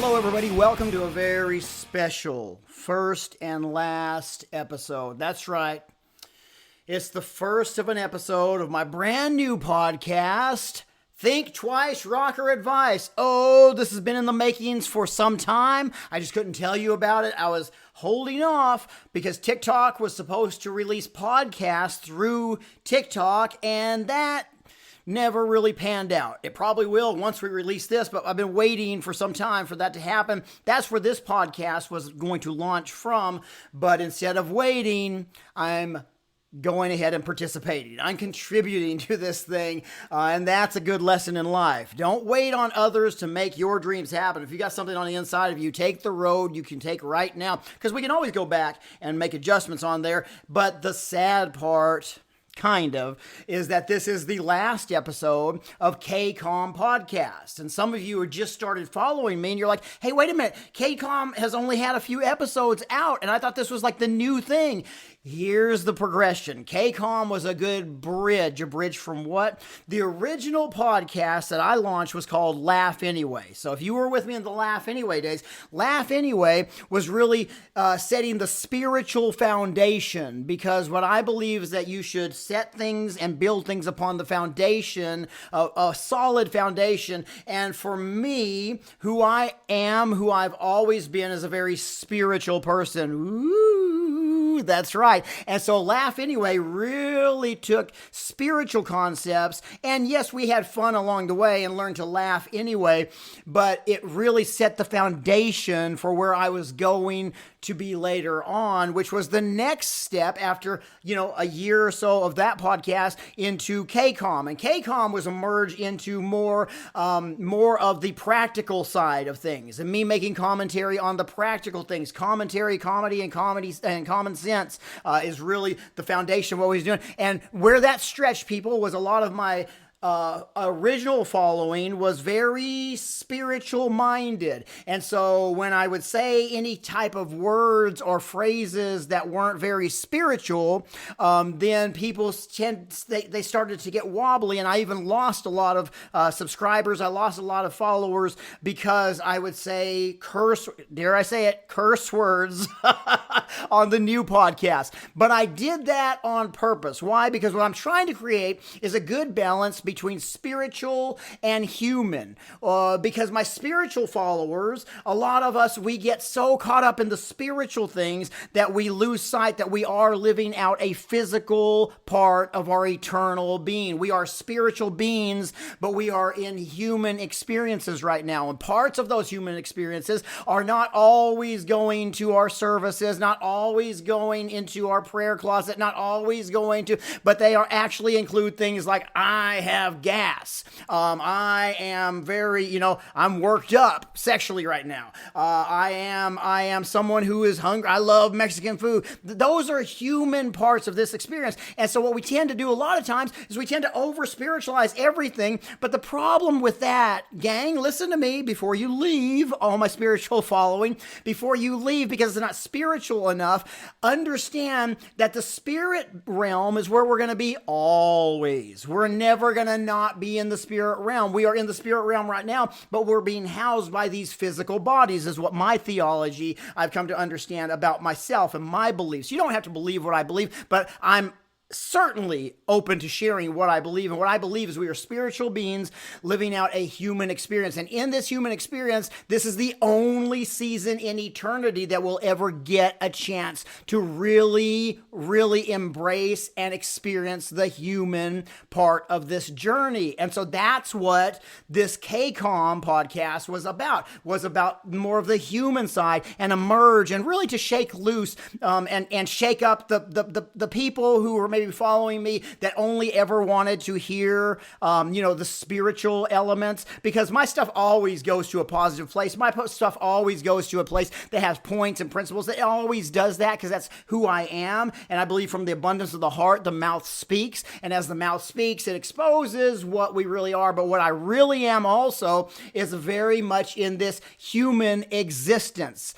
Hello, everybody. Welcome to a very special first and last episode. That's right. It's the first of an episode of my brand new podcast, Think Twice Rocker Advice. Oh, this has been in the makings for some time. I just couldn't tell you about it. I was holding off because TikTok was supposed to release podcasts through TikTok, and that never really panned out. It probably will once we release this, but I've been waiting for some time for that to happen. That's where this podcast was going to launch from, but instead of waiting, I'm going ahead and participating. I'm contributing to this thing, and that's a good lesson in life. Don't wait on others to make your dreams happen. If you got something on the inside of you, take the road you can take right now, because we can always go back and make adjustments on there. But the sad part, kind of, is that this is the last episode of KCOM Podcast. And some of you who just started following me and you're like, hey, wait a minute, KCOM has only had a few episodes out, and I thought this was like the new thing. Here's the progression. KCOM was a good bridge. A bridge from what? The original podcast that I launched was called Laugh Anyway. So if you were with me in the Laugh Anyway days, Laugh Anyway was really setting the spiritual foundation, because what I believe is that you should set things and build things upon the foundation, a solid foundation. And for me, who I am, who I've always been, is a very spiritual person. Ooh, that's right. And so Laugh Anyway really took spiritual concepts, and yes, we had fun along the way and learned to laugh anyway, but it really set the foundation for where I was going to be later on, which was the next step after, a year or so of that podcast into KCOM. And KCOM was a merge into more of the practical side of things, and me making commentary on the practical things. Commentary, comedy, and common sense is really the foundation of what he's doing. And where that stretched, people, was a lot of my original following was very spiritual minded. And so when I would say any type of words or phrases that weren't very spiritual, then people they started to get wobbly, and I even lost a lot of subscribers. I lost a lot of followers because I would say curse words on the new podcast. But I did that on purpose. Why? Because what I'm trying to create is a good balance between spiritual and human. Because my spiritual followers, a lot of us, we get so caught up in the spiritual things that we lose sight that we are living out a physical part of our eternal being. We are spiritual beings, but we are in human experiences right now. And parts of those human experiences are not always going to our services, not always going into our prayer closet, not always going to, but they are actually include things like, I have gas. I am very, I'm worked up sexually right now. I am someone who is hungry. I love Mexican food. Those are human parts of this experience. And so what we tend to do a lot of times is we tend to over spiritualize everything. But the problem with that, gang, listen to me before you leave, all my spiritual following, before you leave, because it's not spiritual enough, understand that the spirit realm is where we're going to be always. We're never going to not be in the spirit realm. We are in the spirit realm right now, but we're being housed by these physical bodies, is what my theology I've come to understand about myself and my beliefs. You don't have to believe what I believe, but I'm certainly open to sharing what I believe. And what I believe is we are spiritual beings living out a human experience. And in this human experience, this is the only season in eternity that will ever get a chance to really, really embrace and experience the human part of this journey. And so that's what this KCOM podcast was about more of the human side, and emerge and really to shake loose and shake up the people who were maybe following me that only ever wanted to hear, the spiritual elements, because my stuff always goes to a positive place. My stuff always goes to a place that has points and principles. It always does that because that's who I am. And I believe from the abundance of the heart, the mouth speaks. And as the mouth speaks, it exposes what we really are. But what I really am also is very much in this human existence.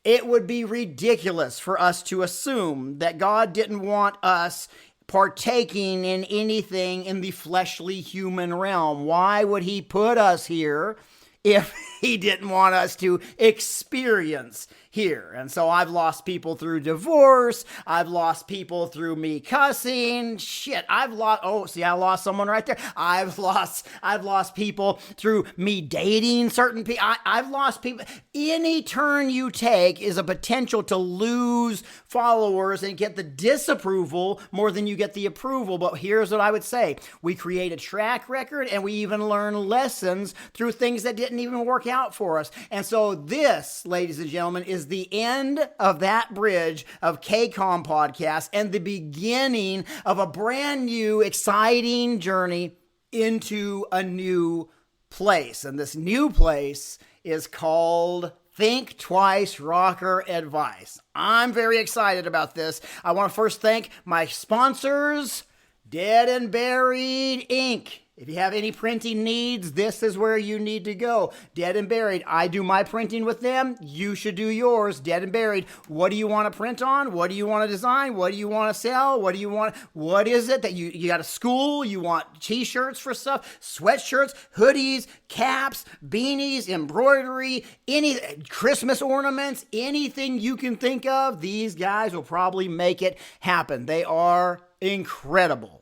It would be ridiculous for us to assume that God didn't want us partaking in anything in the fleshly human realm. Why would he put us here if he didn't want us to experience here. And so I've lost people through divorce. I've lost people through me cussing. Shit, I lost someone right there. I've lost people through me dating certain people. I've lost people. Any turn you take is a potential to lose followers and get the disapproval more than you get the approval. But here's what I would say. We create a track record and we even learn lessons through things that didn't even work out for us. And so this, ladies and gentlemen, is the end of that bridge of KCOM podcast and the beginning of a brand new, exciting journey into a new place. And this new place is called Think Twice Rocker Advice. I'm very excited about this. I want to first thank my sponsors, Dead and Buried Ink. If you have any printing needs, this is where you need to go. Dead and Buried. I do my printing with them. You should do yours. Dead and Buried. What do you want to print on? What do you want to design? What do you want to sell? What is it that you got a school? You want t-shirts for stuff, sweatshirts, hoodies, caps, beanies, embroidery, any Christmas ornaments, anything you can think of. These guys will probably make it happen. They are incredible.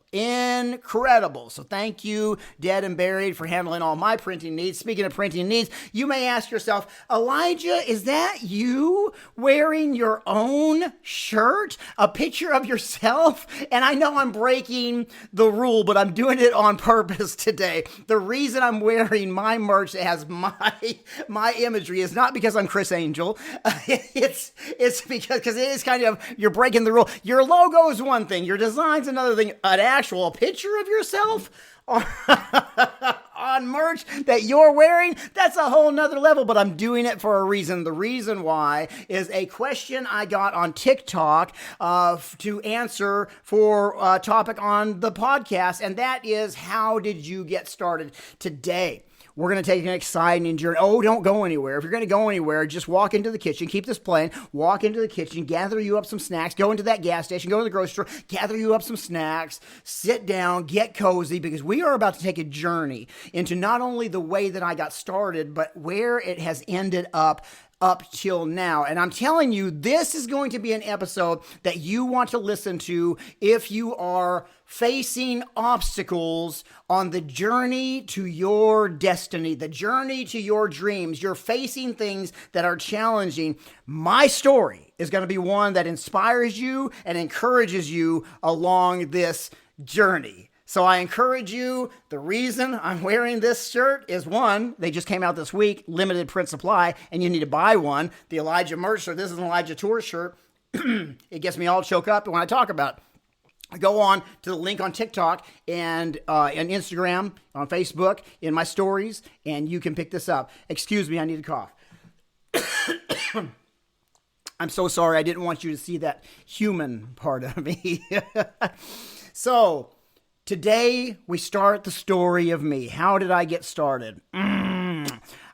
So thank you, Dead and Buried, for handling all my printing needs. Speaking of printing needs, you may ask yourself, Elijah, is that you wearing your own shirt? A picture of yourself? And I know I'm breaking the rule, but I'm doing it on purpose today. The reason I'm wearing my merch that has my imagery is not because I'm Chris Angel. It's because it is kind of, you're breaking the rule. Your logo is one thing. Your design's another thing. An actual picture of yourself on merch that you're wearing, that's a whole nother level, but I'm doing it for a reason. The reason why is a question I got on TikTok to answer for a topic on the podcast, and that is, how did you get started today? We're going to take an exciting journey. Oh, don't go anywhere. If you're going to go anywhere, just walk into the kitchen. Keep this playing. Walk into the kitchen. Gather you up some snacks. Go into that gas station. Go to the grocery store. Gather you up some snacks. Sit down. Get cozy, because we are about to take a journey into not only the way that I got started, but where it has ended up till now. And I'm telling you, this is going to be an episode that you want to listen to if you are facing obstacles on the journey to your destiny, the journey to your dreams. You're facing things that are challenging. My story is going to be one that inspires you and encourages you along this journey. So I encourage you. The reason I'm wearing this shirt is, one, they just came out this week, limited print supply, and you need to buy one. The Elijah merch shirt. This is an Elijah Tour shirt. It gets me all choked up when I talk about it. Go on to the link on TikTok and Instagram, on Facebook, in my stories, and you can pick this up. Excuse me, I need to cough. I'm so sorry. I didn't want you to see that human part of me. So, today, we start the story of me. How did I get started?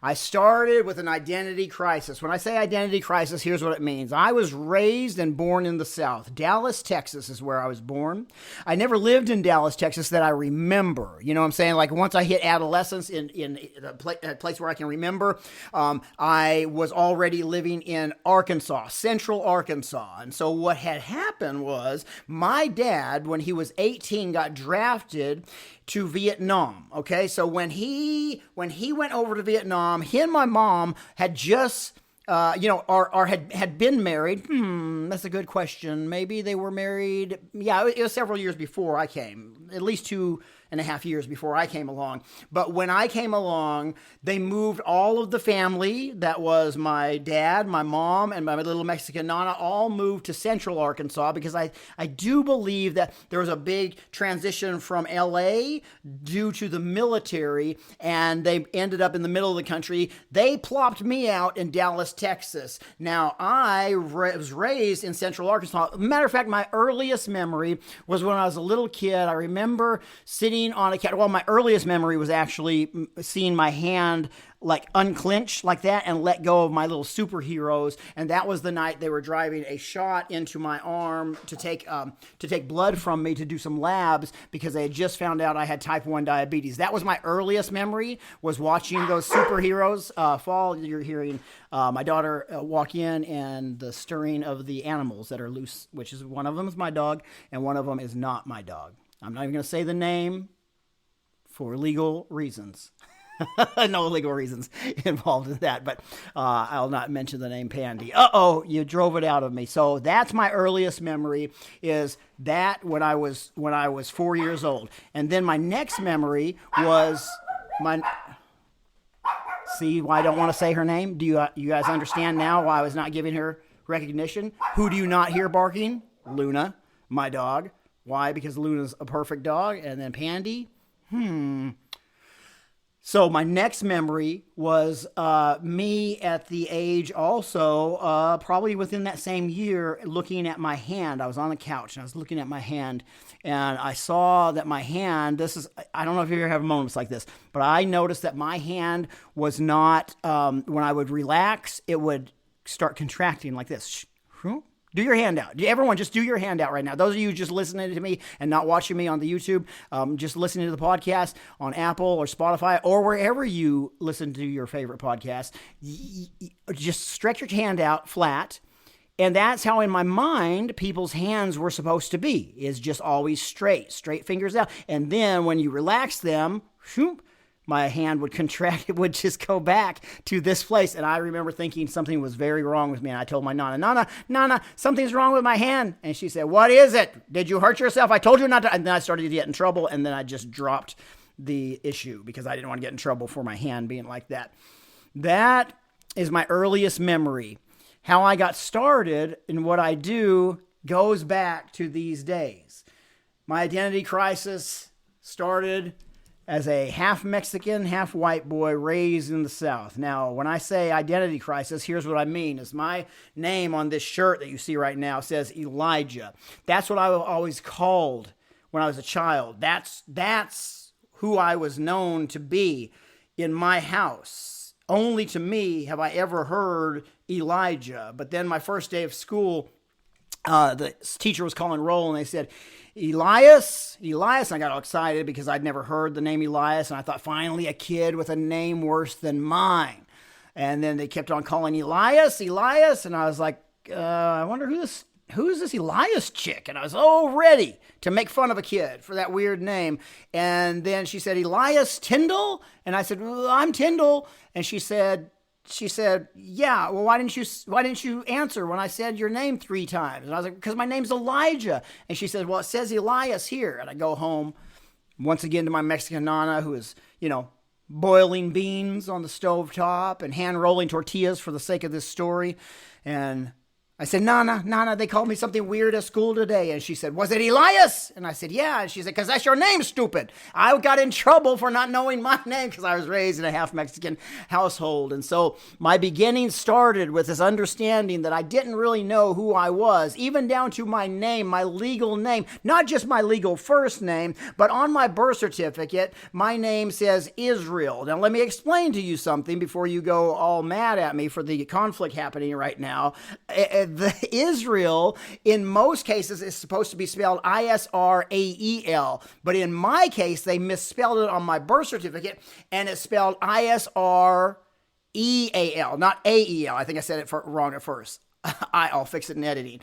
I started with an identity crisis. When I say identity crisis, here's what it means. I was raised and born in the South. Dallas, Texas is where I was born. I never lived in Dallas, Texas that I remember. You know what I'm saying? Like, once I hit adolescence in a place where I can remember, I was already living in Arkansas, central Arkansas. And so what had happened was, my dad, when he was 18, got drafted to Vietnam. Okay, so when he went over to Vietnam, he and my mom had just had been married. That's a good question. Maybe they were married. Yeah, it was several years before I came, at least 2.5 years before I came along. But when I came along, they moved all of the family. That was my dad, my mom, and my little Mexican Nana, all moved to central Arkansas, because I do believe that there was a big transition from LA due to the military, and they ended up in the middle of the country. They plopped me out in Dallas, Texas. Now, I was raised in central Arkansas. Matter of fact, my earliest memory was when I was a little kid. I remember sitting on a couch. Well, my earliest memory was actually seeing my hand like unclench like that and let go of my little superheroes. And that was the night they were driving a shot into my arm to take blood from me to do some labs because they had just found out I had type 1 diabetes. That was my earliest memory, was watching those superheroes fall. You're hearing my daughter walk in and the stirring of the animals that are loose, which is one of them is my dog and one of them is not my dog. I'm not even going to say the name for legal reasons. No legal reasons involved in that, but I'll not mention the name Pandy. You drove it out of me. So that's my earliest memory, is that when I was 4 years old. And then my next memory was see why I don't want to say her name? Do you guys understand now why I was not giving her recognition? Who do you not hear barking? Luna, my dog. Why? Because Luna's a perfect dog. And then Pandy? So my next memory was me at the age also, probably within that same year, looking at my hand. I was on the couch and I was looking at my hand and I saw that my hand, I don't know if you ever have moments like this, but I noticed that my hand was not, when I would relax, it would start contracting like this. Do your hand out. Everyone, just do your hand out right now. Those of you just listening to me and not watching me on the YouTube, just listening to the podcast on Apple or Spotify or wherever you listen to your favorite podcast, just stretch your hand out flat. And that's how in my mind, people's hands were supposed to be, is just always straight fingers out. And then when you relax them, my hand would contract. It would just go back to this place. And I remember thinking something was very wrong with me. And I told my Nana, something's wrong with my hand. And she said, what is it? Did you hurt yourself? I told you not to. And then I started to get in trouble. And then I just dropped the issue because I didn't want to get in trouble for my hand being like that. That is my earliest memory. How I got started in what I do goes back to these days. My identity crisis started as a half Mexican, half white boy raised in the South. Now, when I say identity crisis, here's what I mean. Is my name on this shirt that you see right now says Elijah. That's what I was always called when I was a child. That's who I was known to be in my house. Only to me have I ever heard Elijah. But then my first day of school, the teacher was calling roll and they said, Elias. And I got all excited because I'd never heard the name Elias. And I thought, finally, a kid with a name worse than mine. And then they kept on calling Elias. And I was like, I wonder who's this Elias chick? And I was all ready to make fun of a kid for that weird name. And then she said, Elias Tyndall? And I said, well, I'm Tyndall. And she said, yeah, well, why didn't you answer when I said your name 3 times? And I was like, because my name's Elijah. And she said, well, it says Elias here. And I go home once again to my Mexican Nana, who is, boiling beans on the stovetop and hand rolling tortillas for the sake of this story. And I said, Nana, they called me something weird at school today. And she said, was it Elias? And I said, yeah. And she said, because that's your name, stupid. I got in trouble for not knowing my name because I was raised in a half Mexican household. And so my beginning started with this understanding that I didn't really know who I was, even down to my name, my legal name, not just my legal first name, but on my birth certificate, my name says Israel. Now, let me explain to you something before you go all mad at me for the conflict happening right now. The Israel, in most cases, is supposed to be spelled Israel. But in my case, they misspelled it on my birth certificate, and it's spelled Isreal, not Ael. I think I said it wrong at first. I'll fix it in editing.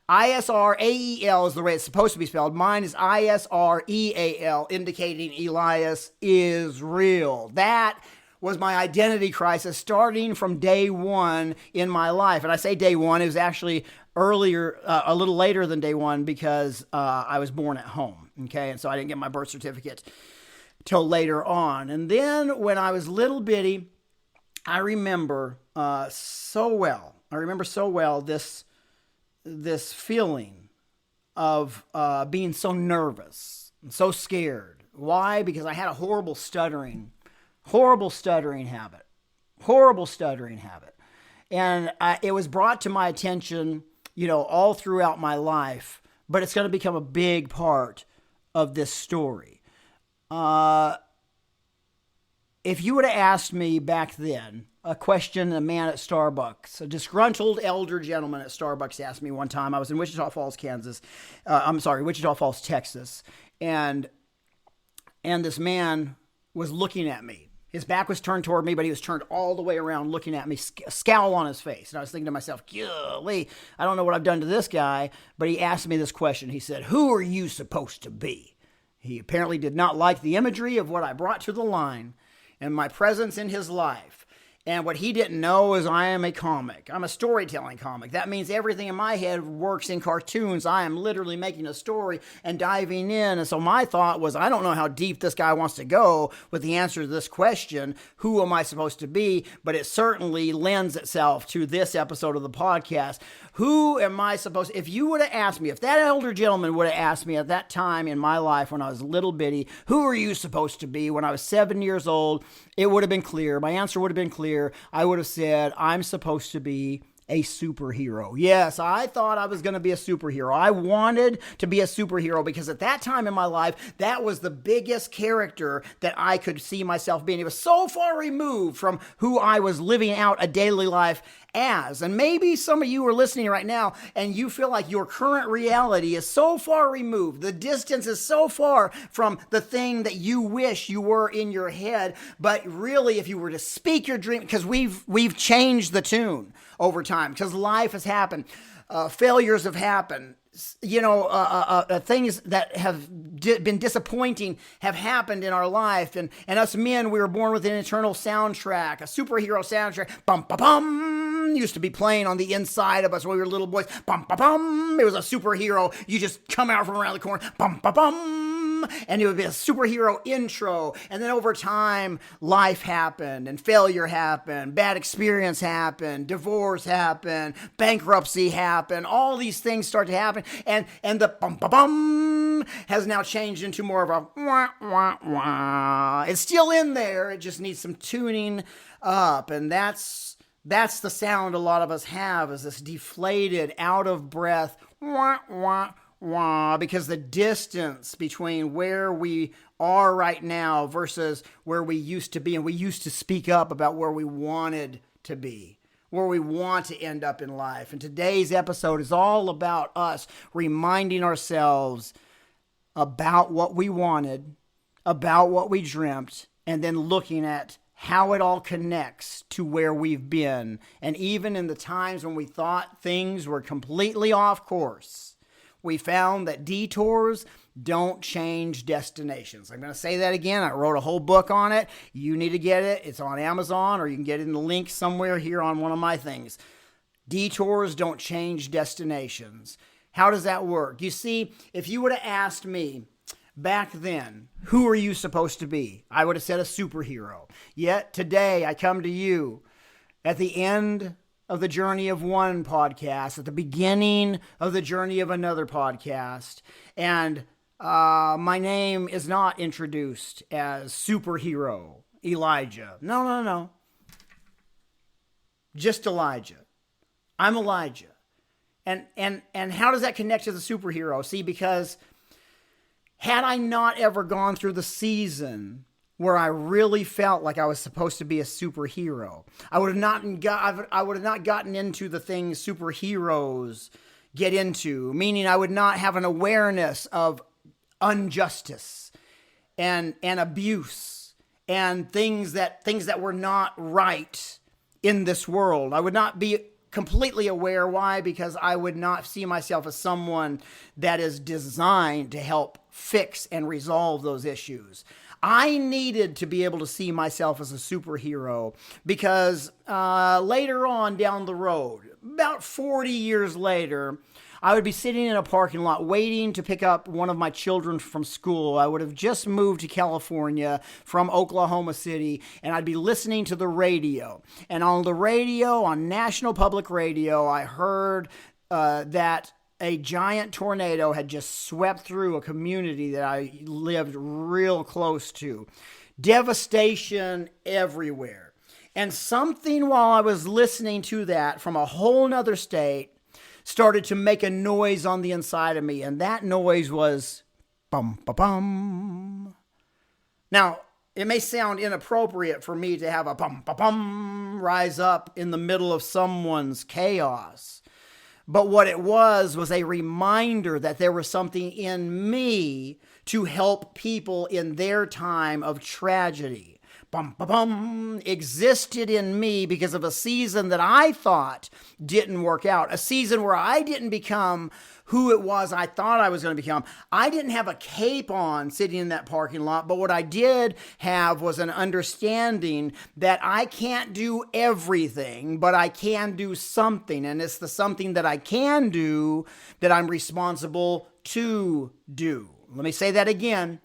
Israel is the way it's supposed to be spelled. Mine is Isreal, indicating Elias is real. That was my identity crisis starting from day one in my life. And I say day one, it was actually earlier, a little later than day one because I was born at home. Okay. And so I didn't get my birth certificate till later on. And then when I was little bitty, I remember so well this feeling of being so nervous and so scared. Why? Because I had a horrible stuttering habit. And it was brought to my attention, all throughout my life, but it's going to become a big part of this story. if you would have asked me back then a question, a man at Starbucks, a disgruntled elder gentleman at Starbucks asked me one time. I was in Wichita Falls, Wichita Falls, Texas, and this man was looking at me. His back was turned toward me, but he was turned all the way around looking at me, scowl on his face. And I was thinking to myself, golly, I don't know what I've done to this guy, but he asked me this question. He said, "Who are you supposed to be?" He apparently did not like the imagery of what I brought to the line and my presence in his life. And what he didn't know is I am a comic. I'm a storytelling comic. That means everything in my head works in cartoons. I am literally making a story and diving in. And so my thought was, I don't know how deep this guy wants to go with the answer to this question, who am I supposed to be? But it certainly lends itself to this episode of the podcast. Who am I supposed to, if you would have asked me, if that elder gentleman would have asked me at that time in my life when I was little bitty, who are you supposed to be when I was 7 years old, it would have been clear. My answer would have been clear. I would have said, I'm supposed to be a superhero. Yes, I thought I was going to be a superhero. I wanted to be a superhero because at that time in my life, that was the biggest character that I could see myself being. It was so far removed from who I was living out a daily life as. And maybe some of you are listening right now and you feel like your current reality is so far removed. The distance is so far from the thing that you wish you were in your head. But really, if you were to speak your dream, because we've changed the tune over time, because life has happened, failures have happened, things that have been disappointing have happened in our life, and us men, we were born with an internal soundtrack, a superhero soundtrack. Bum ba bum used to be playing on the inside of us when we were little boys. Bum ba bum. It was a superhero. You just come out from around the corner. Bum ba bum. And it would be a superhero intro. And then over time, life happened and failure happened, bad experience happened, divorce happened, bankruptcy happened. All these things start to happen. And the bum ba bum has now changed into more of a wah wah wah. It's still in there. It just needs some tuning up. And that's the sound a lot of us have, is this deflated, out of breath wah wah wah, because the distance between where we are right now versus where we used to be, and we used to speak up about where we wanted to be, where we want to end up in life. And today's episode is all about us reminding ourselves about what we wanted, about what we dreamt, and then looking at how it all connects to where we've been. And even in the times when we thought things were completely off course, we found that detours don't change destinations. I'm going to say that again. I wrote a whole book on it. You need to get it. It's on Amazon, or you can get it in the link somewhere here on one of my things. Detours don't change destinations. How does that work? You see, if you would have asked me back then, who are you supposed to be? I would have said a superhero. Yet today I come to you at the end of the journey of one podcast, at the beginning of the journey of another podcast. And my name is not introduced as superhero Elijah. No. Just Elijah. I'm Elijah. And how does that connect to the superhero? See, because had I not ever gone through the season where I really felt like I was supposed to be a superhero, I would have not gotten into the things superheroes get into, meaning I would not have an awareness of injustice and abuse and things that were not right in this world. I would not be completely aware. Why? Because I would not see myself as someone that is designed to help fix and resolve those issues. I needed to be able to see myself as a superhero because later on down the road, about 40 years later, I would be sitting in a parking lot waiting to pick up one of my children from school. I would have just moved to California from Oklahoma City, and I'd be listening to the radio. And on the radio, on National Public Radio, I heard that a giant tornado had just swept through a community that I lived real close to. Devastation everywhere. And something while I was listening to that from a whole nother state started to make a noise on the inside of me. And that noise was bum, ba, bum. Now, It may sound inappropriate for me to have a bum, bum, bum rise up in the middle of someone's chaos. But what it was a reminder that there was something in me to help people in their time of tragedy. Bum, bum, bum, existed in me because of a season that I thought didn't work out. A season where I didn't become who it was I thought I was going to become. I didn't have a cape on sitting in that parking lot, but what I did have was an understanding that I can't do everything, but I can do something. And it's the something that I can do that I'm responsible to do. Let me say that again.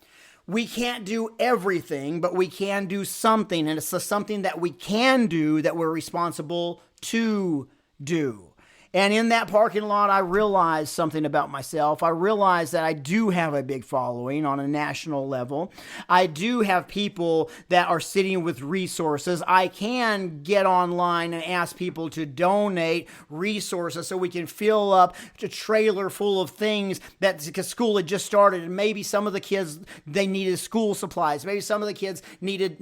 We can't do everything, but we can do something. And it's the something that we can do that we're responsible to do. And in that parking lot, I realized something about myself. I realized that I do have a big following on a national level. I do have people that are sitting with resources. I can get online and ask people to donate resources so we can fill up a trailer full of things that, because school had just started, and maybe some of the kids, they needed school supplies. Maybe some of the kids needed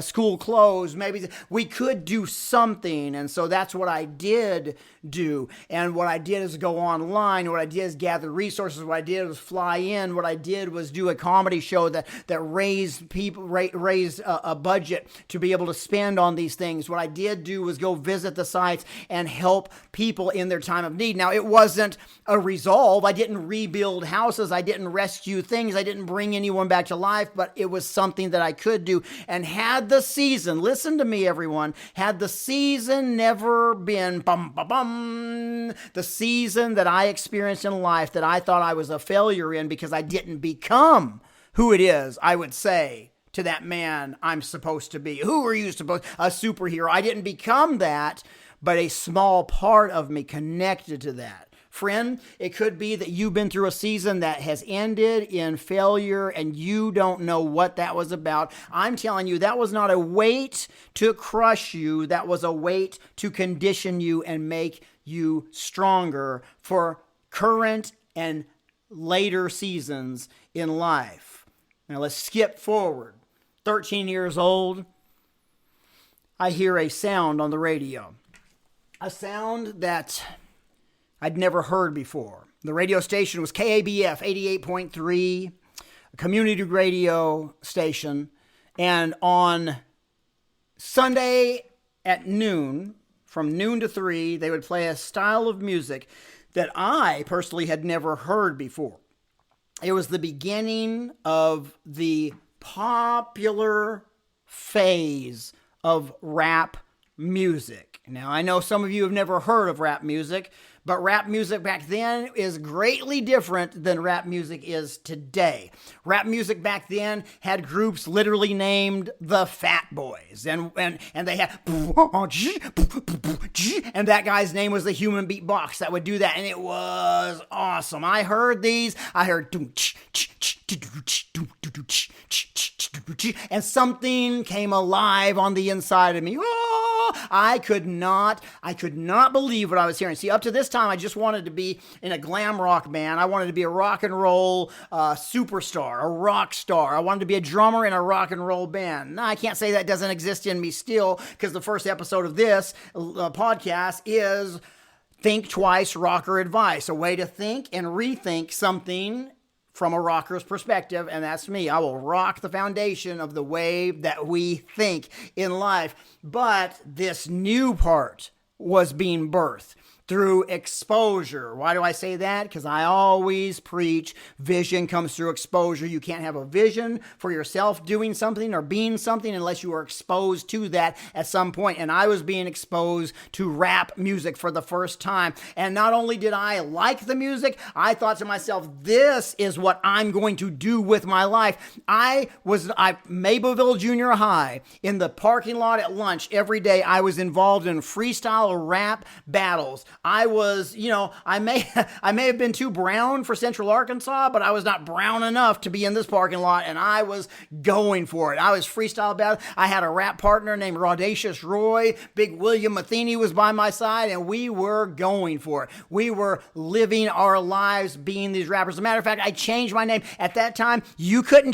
school clothes. Maybe we could do something. And so that's what I did do. And what I did is go online. What I did is gather resources. What I did was fly in. What I did was do a comedy show that raised a budget to be able to spend on these things. What I did do was go visit the sites and help people in their time of need. Now, it wasn't a resolve. I didn't rebuild houses. I didn't rescue things. I didn't bring anyone back to life, but it was something that I could do. And had the season, listen to me, everyone, had the season never been the season that I experienced in life that I thought I was a failure in because I didn't become who it is, I would say to that man I'm supposed to be. Who are you supposed? A superhero. I didn't become that, but a small part of me connected to that. Friend, it could be that you've been through a season that has ended in failure and you don't know what that was about. I'm telling you, that was not a weight to crush you. That was a weight to condition you and make you stronger for current and later seasons in life. Now let's skip forward. 13 years old, I hear a sound on the radio. A sound that I'd never heard before. The radio station was KABF 88.3, a community radio station. And on Sunday at noon, from noon to 3, they would play a style of music that I personally had never heard before. It was the beginning of the popular phase of rap music. Now, I know some of you have never heard of rap music, but rap music back then is greatly different than rap music is today. Rap music back then had groups literally named the Fat Boys. And they had, and that guy's name was the Human Beatbox that would do that. And it was awesome. I heard these. I heard, and something came alive on the inside of me. I could not believe what I was hearing. See, up to this time, I just wanted to be in a glam rock band. I wanted to be a rock and roll superstar, a rock star. I wanted to be a drummer in a rock and roll band. Now, I can't say that doesn't exist in me still, because the first episode of this podcast is Think Twice Rocker Advice, a way to think and rethink something from a rocker's perspective, and that's me. I will rock the foundation of the way that we think in life. But this new part was being birthed through exposure. Why do I say that? Because I always preach vision comes through exposure. You can't have a vision for yourself doing something or being something unless you are exposed to that at some point. And I was being exposed to rap music for the first time. And not only did I like the music, I thought to myself, this is what I'm going to do with my life. I Mableville Junior High, in the parking lot at lunch every day, I was involved in freestyle rap battles. I was, I may I may have been too brown for Central Arkansas, but I was not brown enough to be in this parking lot, and I was going for it. I was freestyle about it. I had a rap partner named Raudacious Roy. Big William Matheny was by my side, and we were going for it. We were living our lives being these rappers. As a matter of fact, I changed my name. At that time, you couldn't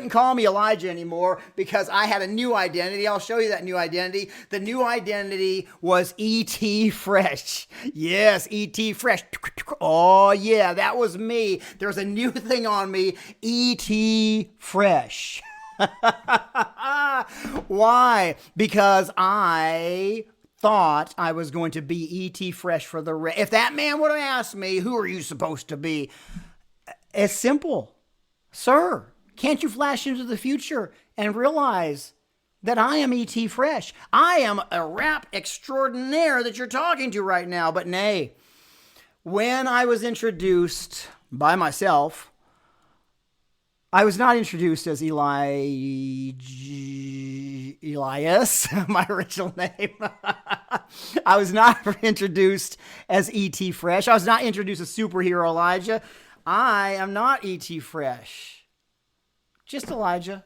call me Elijah anymore because I had a new identity. I'll show you that new identity. The new identity was E.T. Fresh. Yes, E.T. Fresh. Oh, yeah, that was me. There's a new thing on me, E.T. Fresh. Why? Because I thought I was going to be E.T. Fresh for the rest. If that man would have asked me, who are you supposed to be? It's simple. Sir, can't you flash into the future and realize that I am E.T. Fresh? I am a rap extraordinaire that you're talking to right now. But nay, when I was introduced by myself, I was not introduced as Elias, my original name. I was not introduced as E.T. Fresh. I was not introduced as Superhero Elijah. I am not E.T. Fresh. Just Elijah.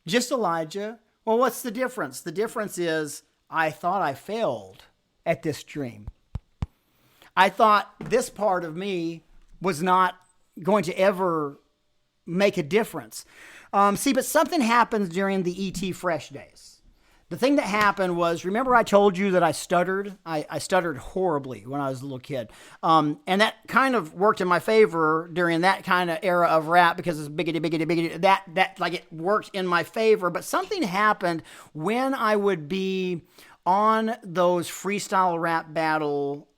Just Elijah. Well, what's the difference? The difference is I thought I failed at this dream. I thought this part of me was not going to ever make a difference. But something happens during the E.T. Fresh days. The thing that happened was, remember I told you that I stuttered? I stuttered horribly when I was a little kid. And that kind of worked in my favor during that kind of era of rap because it's biggity. That like it worked in my favor. But something happened when I would be on those freestyle rap battle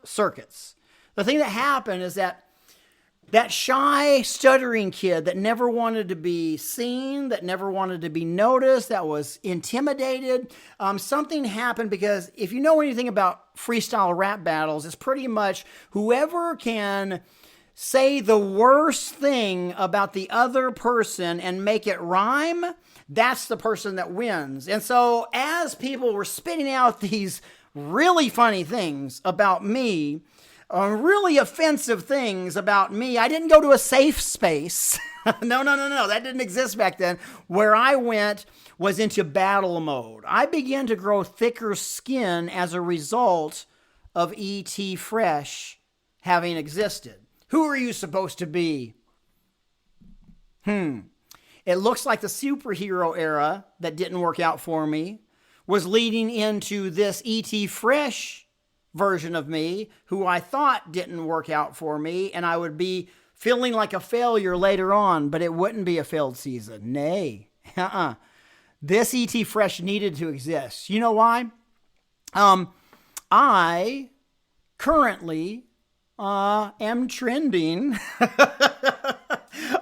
circuits. The thing that happened is that shy, stuttering kid that never wanted to be seen, that never wanted to be noticed, that was intimidated, something happened because if you know anything about freestyle rap battles, it's pretty much whoever can say the worst thing about the other person and make it rhyme, that's the person that wins. And so as people were spitting out these really funny things about me, really offensive things about me, I didn't go to a safe space. No. That didn't exist back then. Where I went was into battle mode. I began to grow thicker skin as a result of E.T. Fresh having existed. Who are you supposed to be? It looks like the superhero era that didn't work out for me was leading into this E.T. Fresh version of me who I thought didn't work out for me, and I would be feeling like a failure later on, but it wouldn't be a failed season. Nay. This E.T. Fresh needed to exist. You know why? I currently am trending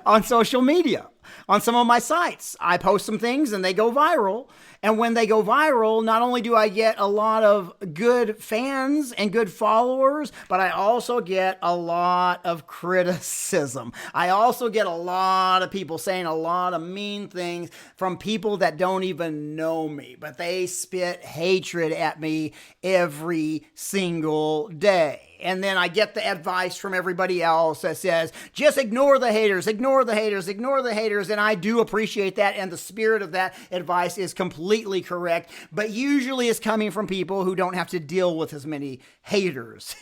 on social media. On some of my sites, I post some things and they go viral. And when they go viral, not only do I get a lot of good fans and good followers, but I also get a lot of criticism. I also get a lot of people saying a lot of mean things from people that don't even know me, but they spit hatred at me every single day. And then I get the advice from everybody else that says, just ignore the haters, ignore the haters, ignore the haters. And I do appreciate that. And the spirit of that advice is completely correct. But usually it's coming from people who don't have to deal with as many haters.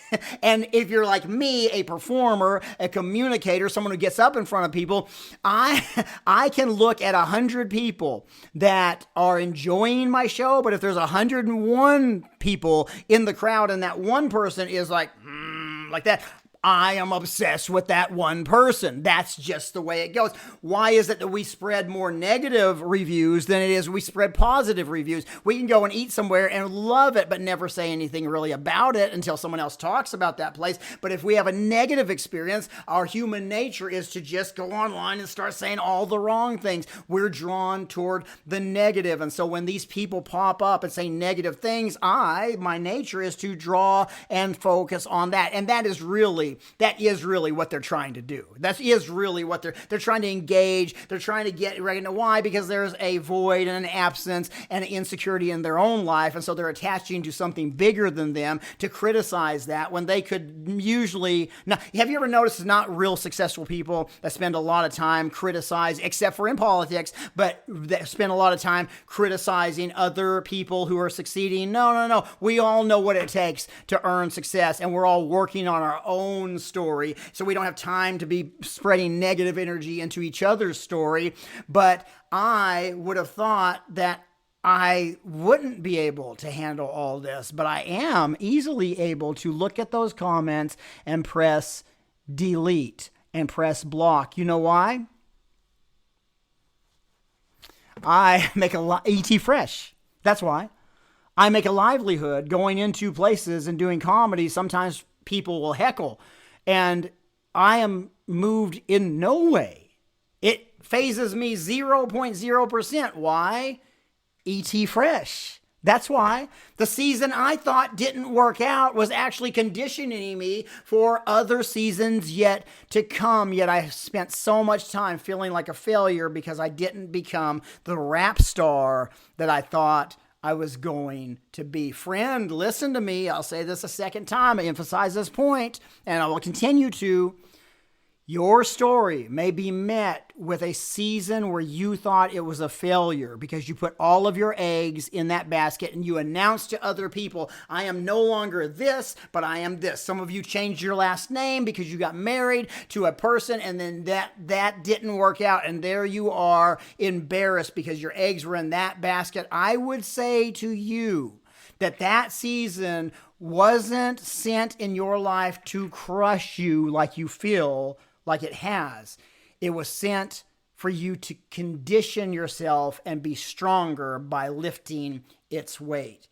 And if you're like me, a performer, a communicator, someone who gets up in front of people, I can look at 100 people that are enjoying my show. But if there's 101 people in the crowd and that one person is like that, I am obsessed with that one person. That's just the way it goes. Why is it that we spread more negative reviews than it is we spread positive reviews? We can go and eat somewhere and love it, but never say anything really about it until someone else talks about that place. But if we have a negative experience, our human nature is to just go online and start saying all the wrong things. We're drawn toward the negative. And so when these people pop up and say negative things, my nature is to draw and focus on that. And that is really that is really what they're trying to do. That is really what they're trying to engage. They're trying to get right into why, because there's a void and an absence and an insecurity in their own life. And so they're attaching to something bigger than them to criticize that when they could usually not. Have you ever noticed it's not real successful people that spend a lot of time criticizing, except for in politics, but that spend a lot of time criticizing other people who are succeeding? No. We all know what it takes to earn success, and we're all working on our own story, so we don't have time to be spreading negative energy into each other's story. But I would have thought that I wouldn't be able to handle all this, but I am easily able to look at those comments and press delete and press block. You know why? I make E.T. Fresh. That's why. I make a livelihood going into places and doing comedy. Sometimes people will heckle, and I am moved in no way. It phases me 0.0%. Why? E.T. Fresh. That's why. The season I thought didn't work out was actually conditioning me for other seasons yet to come. Yet I spent so much time feeling like a failure because I didn't become the rap star that I thought I was going to be. Friend, listen to me. I'll say this a second time. I emphasize this point, and I will continue to. Your story may be met with a season where you thought it was a failure because you put all of your eggs in that basket and you announced to other people, I am no longer this, but I am this. Some of you changed your last name because you got married to a person, and then that didn't work out, and there you are embarrassed because your eggs were in that basket. I would say to you that season wasn't sent in your life to crush you like you feel like it has. It was sent for you to condition yourself and be stronger by lifting its weight.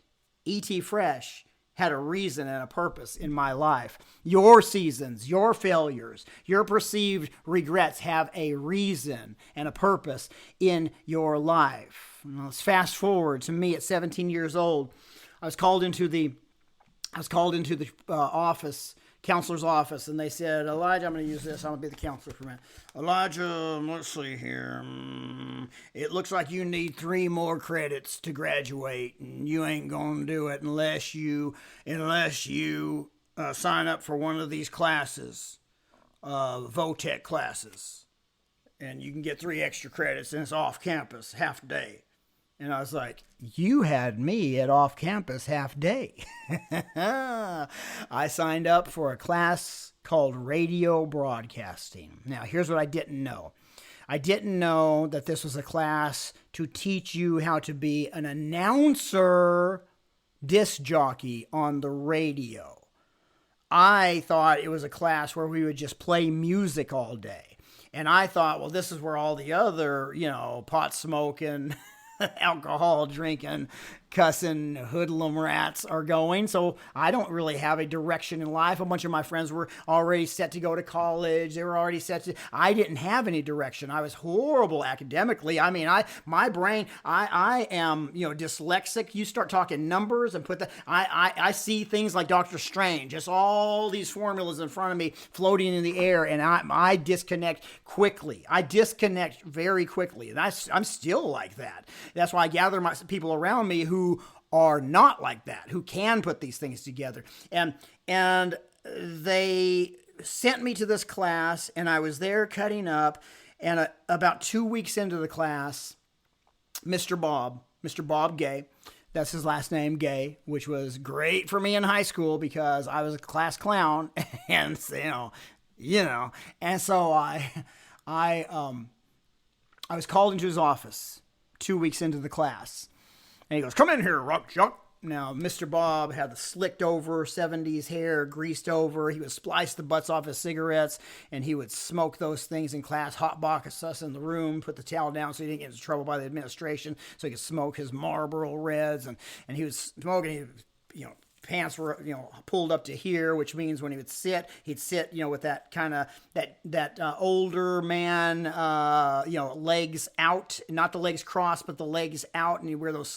E.T. Fresh had a reason and a purpose in my life. Your seasons, your failures, your perceived regrets have a reason and a purpose in your life. Now, let's fast forward to me at 17 years old. I was called into the office, counselor's office, and they said, Elijah, I'm going to use this. I'm going to be the counselor for a minute. Elijah, let's see here. It looks like you need 3 more credits to graduate, and you ain't going to do it unless you sign up for one of these classes, VOTEC classes, and you can get 3 extra credits, and it's off campus, half day. And I was like, you had me at off campus half day. I signed up for a class called radio broadcasting. Now, here's what I didn't know. I didn't know that this was a class to teach you how to be an announcer disc jockey on the radio. I thought it was a class where we would just play music all day. And I thought, well, this is where all the other, pot smoking, alcohol drinking, cussing hoodlum rats are going. So I don't really have a direction in life. A bunch of my friends were already set to go to college. They were already I didn't have any direction. I was horrible academically. I mean, my brain, I am, dyslexic. You start talking numbers and I see things like Dr. Strange, just all these formulas in front of me floating in the air, and I disconnect quickly. I disconnect very quickly. And I'm still like that. That's why I gather my people around me who are not like that, who can put these things together. And they sent me to this class, and I was there cutting up, and about 2 weeks into the class, Mr. Bob Gay, that's his last name, Gay, which was great for me in high school because I was a class clown, and and so I was called into his office 2 weeks into the class. And he goes, come in here, Rock Chuck. Now, Mr. Bob had the slicked over 70s hair, greased over. He would splice the butts off his cigarettes, and he would smoke those things in class, hotbox us in the room, put the towel down so he didn't get into trouble by the administration, so he could smoke his Marlboro Reds. And he was smoking, pants were, pulled up to here, which means when he would sit, he'd sit, with that kind of that older man, legs out, not the legs crossed, but the legs out, and he'd wear those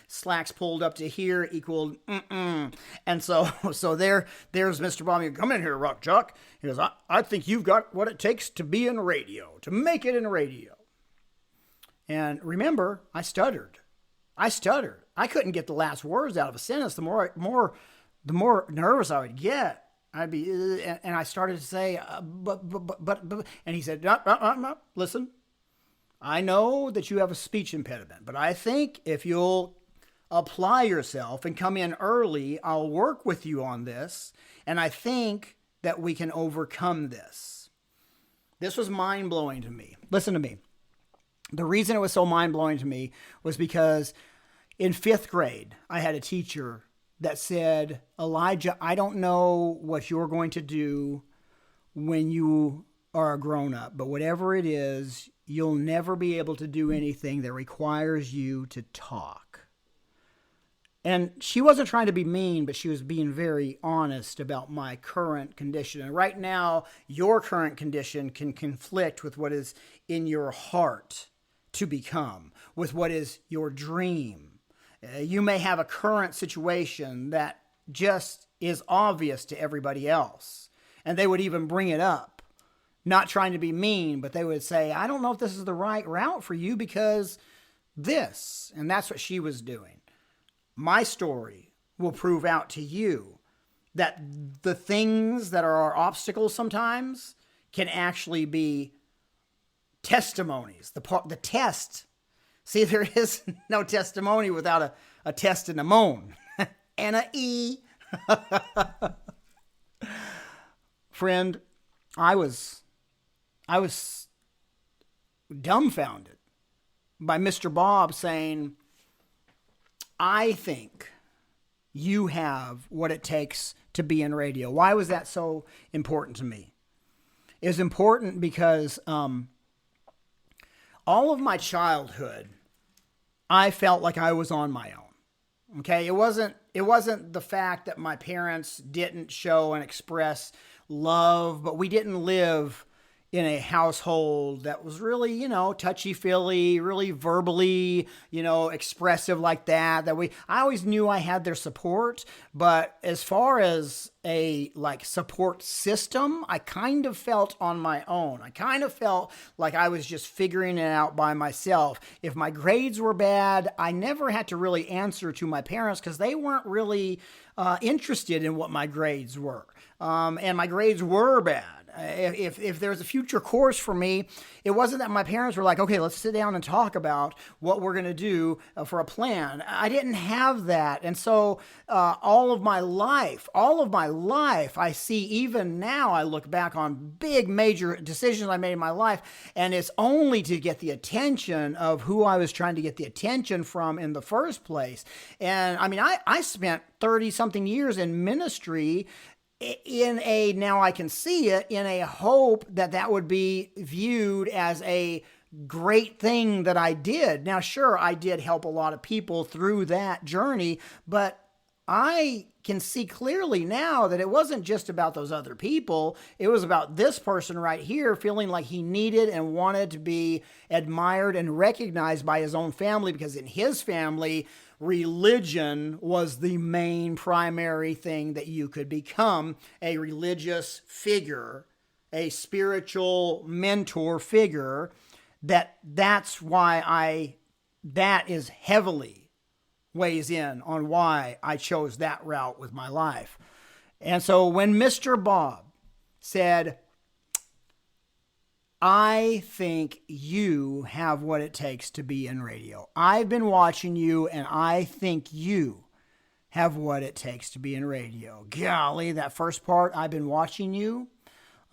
slacks pulled up to here equaled And so there's Mr. Bob. Come in here, Rock Chuck. He goes, I think you've got what it takes to be in radio, to make it in radio. And remember, I stuttered. I couldn't get the last words out of a sentence. The more nervous I would get, I'd be, and I started to say, but, and he said, no, listen, I know that you have a speech impediment, but I think if you'll apply yourself and come in early, I'll work with you on this, and I think that we can overcome this. This was mind-blowing to me. Listen to me. The reason it was so mind-blowing to me was because in 5th grade, I had a teacher that said, Elijah, I don't know what you're going to do when you are a grown-up, but whatever it is, you'll never be able to do anything that requires you to talk. And she wasn't trying to be mean, but she was being very honest about my current condition. And right now, your current condition can conflict with what is in your heart to become, with what is your dream. You may have a current situation that just is obvious to everybody else, and they would even bring it up, not trying to be mean, but they would say, I don't know if this is the right route for you because this, and that's what she was doing. My story will prove out to you that the things that are our obstacles sometimes can actually be testimonies, the test. See, there is no testimony without a test and a moan. And a E. Friend, I was dumbfounded by Mr. Bob saying, I think you have what it takes to be in radio. Why was that so important to me? It was important because all of my childhood, I felt like I was on my own. Okay, it wasn't the fact that my parents didn't show and express love, but we didn't live in a household that was really, touchy-feely, really verbally, expressive like that. I always knew I had their support, but as far as a support system, I kind of felt on my own. I kind of felt like I was just figuring it out by myself. If my grades were bad, I never had to really answer to my parents because they weren't really interested in what my grades were. And my grades were bad. If there was a future course for me, it wasn't that my parents were like, okay, let's sit down and talk about what we're going to do for a plan. I didn't have that. And so all of my life, I see even now, I look back on big major decisions I made in my life, and it's only to get the attention of who I was trying to get the attention from in the first place. And I mean, I spent 30 something years in ministry now I can see it, in a hope that would be viewed as a great thing that I did. Now, sure, I did help a lot of people through that journey, but I can see clearly now that it wasn't just about those other people. It was about this person right here feeling like he needed and wanted to be admired and recognized by his own family, because in his family, religion was the main primary thing that you could become: a religious figure, a spiritual mentor figure. That's why that is heavily weighs in on why I chose that route with my life. And so when Mr. Bob said, I think you have what it takes to be in radio. I've been watching you, and I think you have what it takes to be in radio. Golly, that first part, I've been watching you,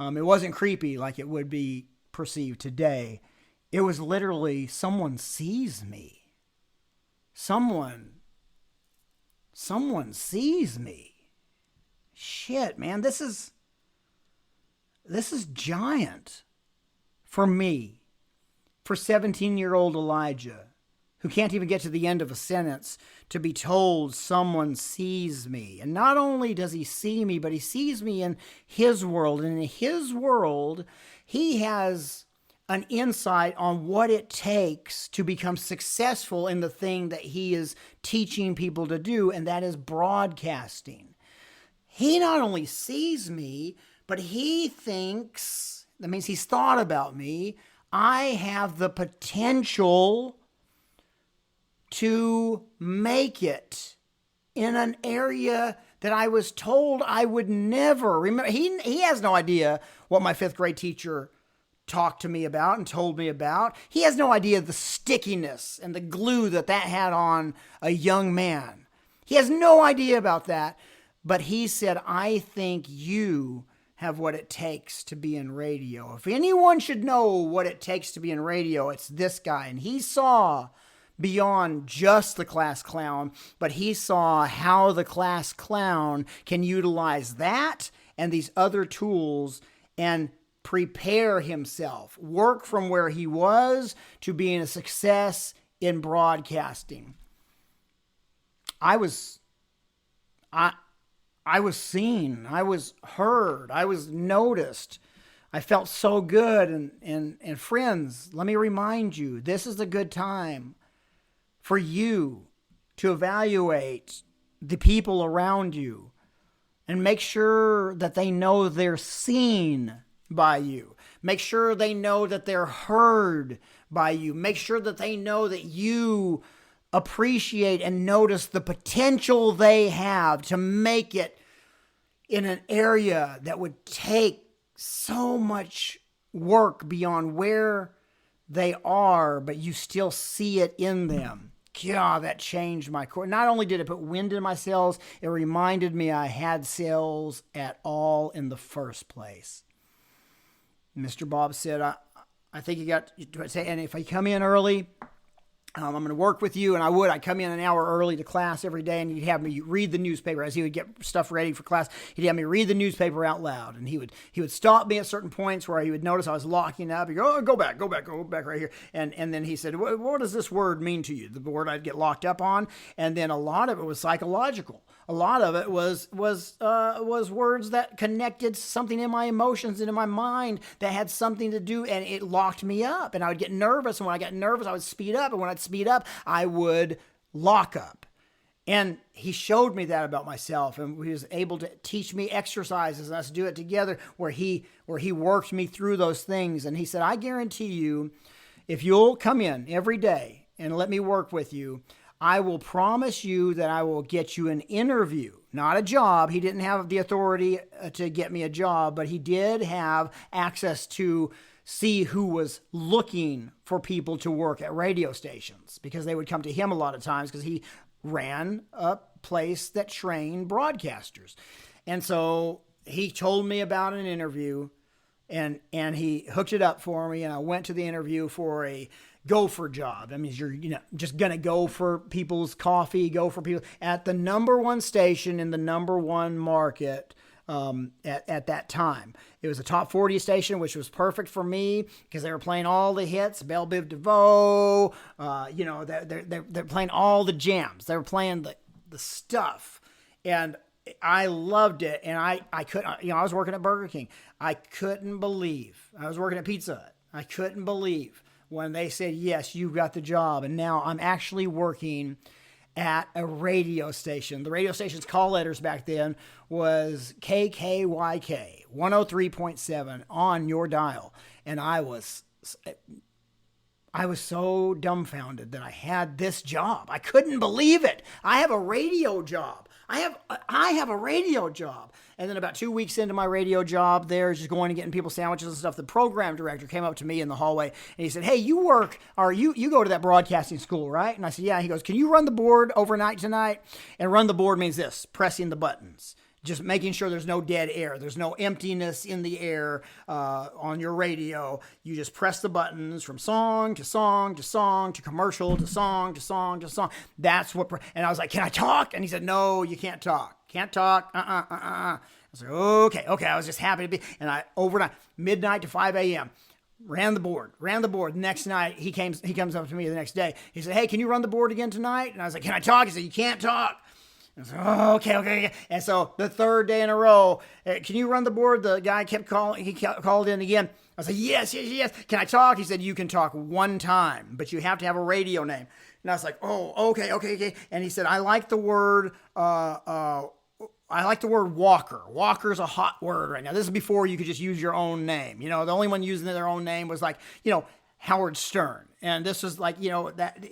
it wasn't creepy like it would be perceived today. It was literally, someone sees me. Someone sees me. Shit, man, this is giant for me, for 17-year-old Elijah, who can't even get to the end of a sentence to be told someone sees me. And not only does he see me, but he sees me in his world. And in his world, he has an insight on what it takes to become successful in the thing that he is teaching people to do, and that is broadcasting. He not only sees me, but he thinks, that means he's thought about me, I have the potential to make it in an area that I was told I would never remember. He has no idea what my fifth grade teacher talked to me about and told me about. He has no idea the stickiness and the glue that had on a young man. He has no idea about that. But he said, I think you have what it takes to be in radio. If anyone should know what it takes to be in radio, it's this guy. And he saw beyond just the class clown, but he saw how the class clown can utilize that and these other tools and prepare himself, work from where he was to being a success in broadcasting. I was seen, I was heard, I was noticed. I felt so good. And friends, let me remind you, this is a good time for you to evaluate the people around you and make sure that they know they're seen by you. Make sure they know that they're heard by you. Make sure that they know that you appreciate and notice the potential they have to make it in an area that would take so much work beyond where they are, but you still see it in them. God, that changed my core. Not only did it put wind in my sails, it reminded me I had sails at all in the first place. Mr. Bob said, I think you got to say, and if I come in early, I'm going to work with you. And I'd come in an hour early to class every day, and he'd have me read the newspaper as he would get stuff ready for class. He'd have me read the newspaper out loud, and he would stop me at certain points where he would notice I was locking up. He'd go, oh, go back right here. And then he said, what does this word mean to you? The word I'd get locked up on. And then a lot of it was psychological. A lot of it was words that connected something in my emotions and in my mind that had something to do, and it locked me up. And I would get nervous, and when I got nervous, I would speed up, and when I'd speed up, I would lock up. And he showed me that about myself, and he was able to teach me exercises, and us do it together where he worked me through those things. And he said, I guarantee you, if you'll come in every day and let me work with you, I will promise you that I will get you an interview, not a job. He didn't have the authority to get me a job, but he did have access to see who was looking for people to work at radio stations, because they would come to him a lot of times because he ran a place that trained broadcasters. And so he told me about an interview, and he hooked it up for me, and I went to the interview for a gopher job. I mean, you're just going to go for people's coffee, go for people at the number one station in the number one market at that time. It was a top 40 station, which was perfect for me because they were playing all the hits, Belle Biv DeVoe, they're playing all the jams. They were playing the stuff. And I loved it. And I couldn't, I was working at Burger King. I couldn't believe. I was working at Pizza Hut. I couldn't believe when they said, yes, you got the job. And now I'm actually working at a radio station. The radio station's call letters back then was KKYK 103.7 on your dial. And I was so dumbfounded that I had this job. I couldn't believe it. I have a radio job. I have a radio job. And then about 2 weeks into my radio job there, just going and getting people sandwiches and stuff, the program director came up to me in the hallway and he said, hey, you go to that broadcasting school, right? And I said, yeah. He goes, can you run the board overnight tonight? And run the board means this, pressing the buttons. Just making sure there's no dead air. There's no emptiness in the air on your radio. You just press the buttons from song to song to song to commercial to song to song to song. That's what. And I was like, can I talk? And he said, no, you can't talk. Can't talk. I was like, okay. I was just happy to be. And overnight, midnight to 5 a.m. ran the board. The next night, he comes up to me the next day. He said, hey, can you run the board again tonight? And I was like, can I talk? He said, you can't talk. I was like, oh, okay. And so the third day in a row, can you run the board? The guy kept calling. He called in again. I was like, yes. Can I talk? He said, you can talk one time, but you have to have a radio name. And I was like, oh, okay. And he said, I like the word Walker. Walker's a hot word right now. This is before you could just use your own name. You know, the only one using their own name was like, you know, Howard Stern. And this was like, you know, that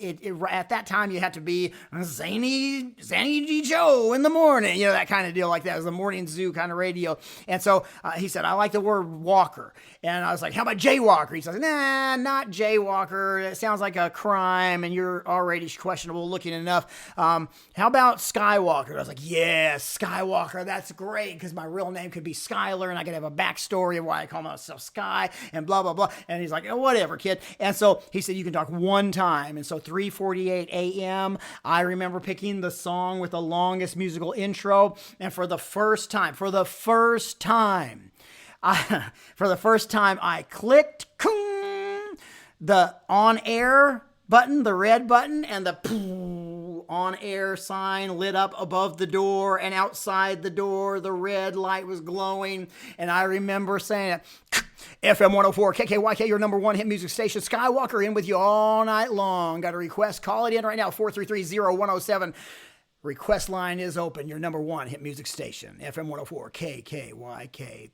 at that time you had to be Zany G. Joe in the morning, you know, that kind of deal like that. It was the morning zoo kind of radio. And so he said, I like the word Walker. And I was like, how about Jaywalker? He says, nah, not Jaywalker. It sounds like a crime and you're already questionable looking enough. How about Skywalker? I was like, yeah, Skywalker. That's great because my real name could be Skyler and I could have a backstory of why I call myself Sky and blah, blah, blah. And he's like, oh, whatever, kid. And so he said, you can talk one time. And so 3:48 a.m., I remember picking the song with the longest musical intro. And for the first time, I clicked the on air button, the red button, and the on air sign lit up above the door, and outside the door, the red light was glowing. And I remember saying, FM 104 KKYK, your number one hit music station. Skywalker in with you all night long. Got a request? Call it in right now, 433-0107. Request line is open. Your number one hit music station, FM 104 KKYK.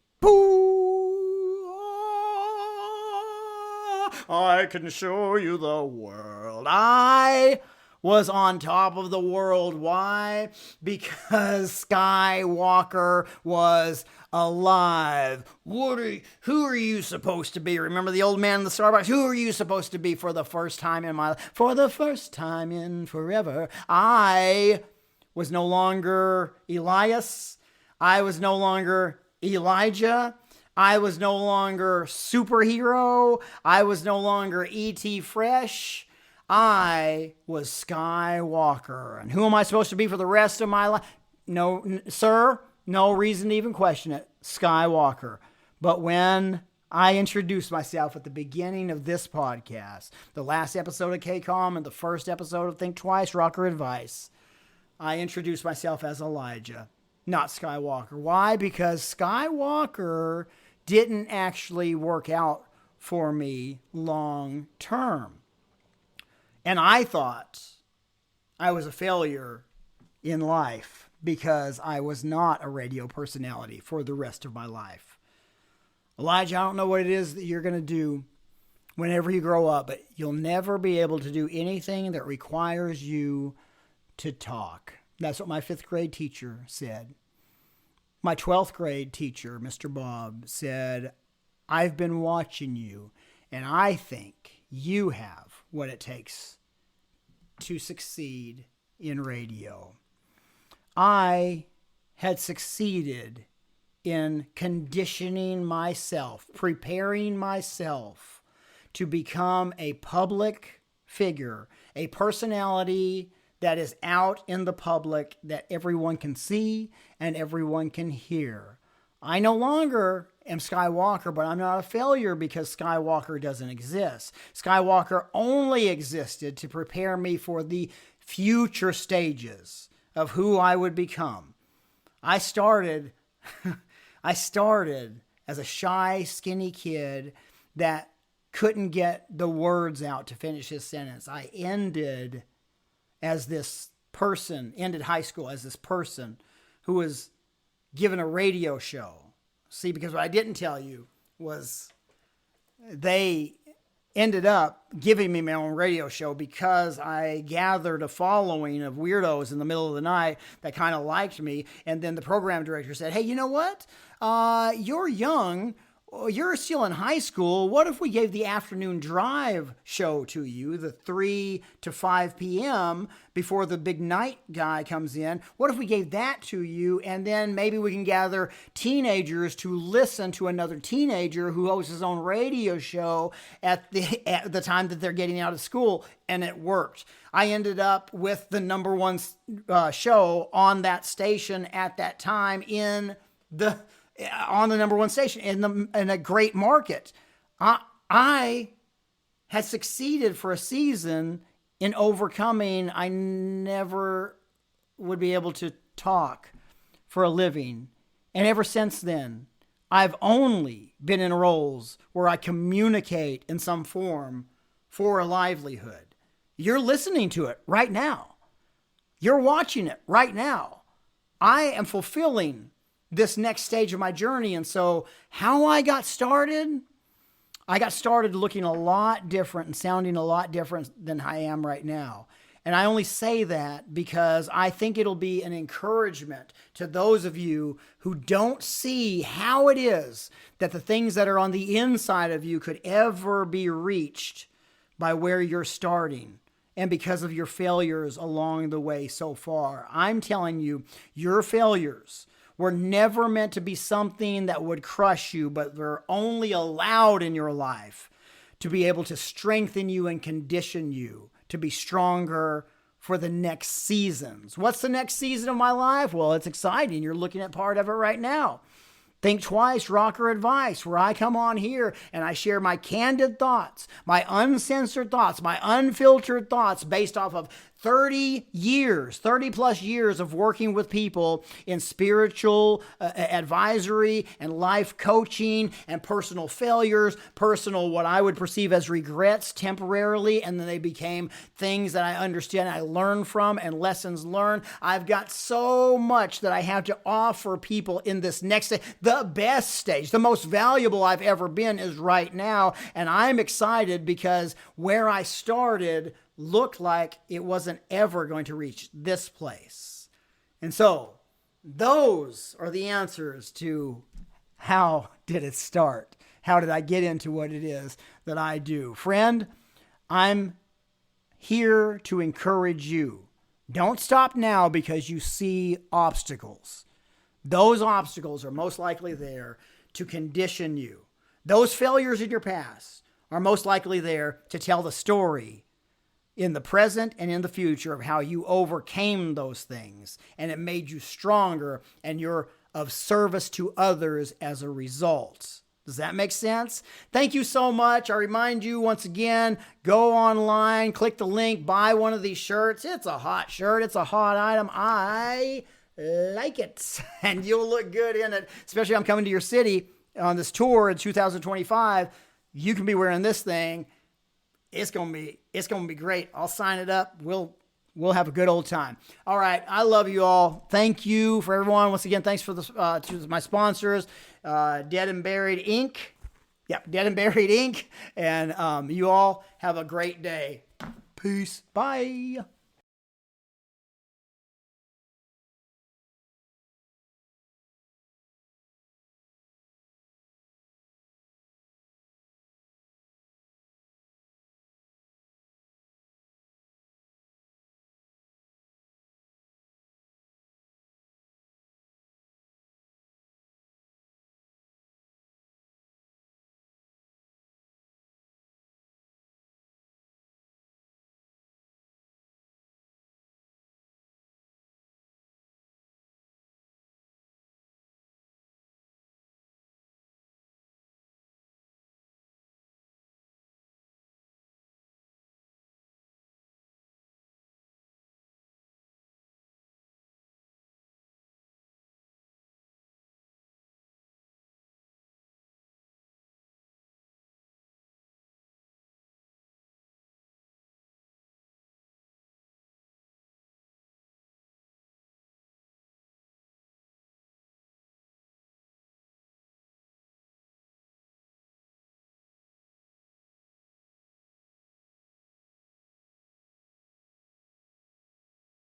I can show you the world. I was on top of the world. Why? Because Skywalker was alive. Who are you supposed to be? Remember the old man in the Starbucks? Who are you supposed to be for the first time in my life? For the first time in forever. I was no longer Elias. I was no longer Elijah. I was no longer superhero. I was no longer E.T. Fresh. I was Skywalker. And who am I supposed to be for the rest of my life? No, sir, no reason to even question it. Skywalker. But when I introduced myself at the beginning of this podcast, the last episode of KCOM and the first episode of Think Twice, Rocker Advice, I introduced myself as Elijah, not Skywalker. Why? Because Skywalker didn't actually work out for me long term. And I thought I was a failure in life because I was not a radio personality for the rest of my life. Elijah, I don't know what it is that you're going to do whenever you grow up, but you'll never be able to do anything that requires you to talk. That's what my 5th grade teacher said. My 12th grade teacher, Mr. Bob, said, I've been watching you, and I think you have what it takes to succeed in radio. I had succeeded in conditioning myself, preparing myself to become a public figure, a personality that is out in the public that everyone can see and everyone can hear. I no longer am Skywalker, but I'm not a failure because Skywalker doesn't exist. Skywalker only existed to prepare me for the future stages of who I would become. I started as a shy, skinny kid that couldn't get the words out to finish his sentence. I ended high school as this person who was given a radio show. See, because what I didn't tell you was they ended up giving me my own radio show because I gathered a following of weirdos in the middle of the night that kind of liked me. And then the program director said, hey, you know what? You're young. You're still in high school. What if we gave the afternoon drive show to you, the 3 to 5 p.m. before the big night guy comes in? What if we gave that to you, and then maybe we can gather teenagers to listen to another teenager who hosts his own radio show at the time that they're getting out of school? And it worked. I ended up with the number one show on that station at that time on the number one station in a great market. I had succeeded for a season in overcoming. I never would be able to talk for a living. And ever since then, I've only been in roles where I communicate in some form for a livelihood. You're listening to it right now. You're watching it right now. I am fulfilling this next stage of my journey. And so how I got started looking a lot different and sounding a lot different than I am right now. And I only say that because I think it'll be an encouragement to those of you who don't see how it is that the things that are on the inside of you could ever be reached by where you're starting and because of your failures along the way so far. I'm telling you, your failures were never meant to be something that would crush you, but they're only allowed in your life to be able to strengthen you and condition you to be stronger for the next seasons. What's the next season of my life? Well, it's exciting. You're looking at part of it right now. Think Twice, Rocker Advice, where I come on here and I share my candid thoughts, my uncensored thoughts, my unfiltered thoughts based off of 30 plus years of working with people in spiritual advisory and life coaching and personal failures, personal what I would perceive as regrets temporarily, and then they became things that I understand, I learn from, and lessons learned. I've got so much that I have to offer people in this next stage. The best stage, the most valuable I've ever been is right now, and I'm excited because where I started looked like it wasn't ever going to reach this place. And so those are the answers to how did it start? How did I get into what it is that I do? Friend, I'm here to encourage you. Don't stop now because you see obstacles. Those obstacles are most likely there to condition you. Those failures in your past are most likely there to tell the story in the present and in the future of how you overcame those things and it made you stronger and you're of service to others as a result. Does that make sense? Thank you so much. I remind you once again, go online, click the link, buy one of these shirts. It's a hot shirt. It's a hot item. I like it. And you'll look good in it, especially I'm coming to your city on this tour in 2025. You can be wearing this thing. It's gonna be great. I'll sign it up. We'll have a good old time. All right. I love you all. Thank you for everyone. Once again, thanks for to my sponsors, Dead and Buried Inc. Yep, Dead and Buried Inc. And you all have a great day. Peace. Bye.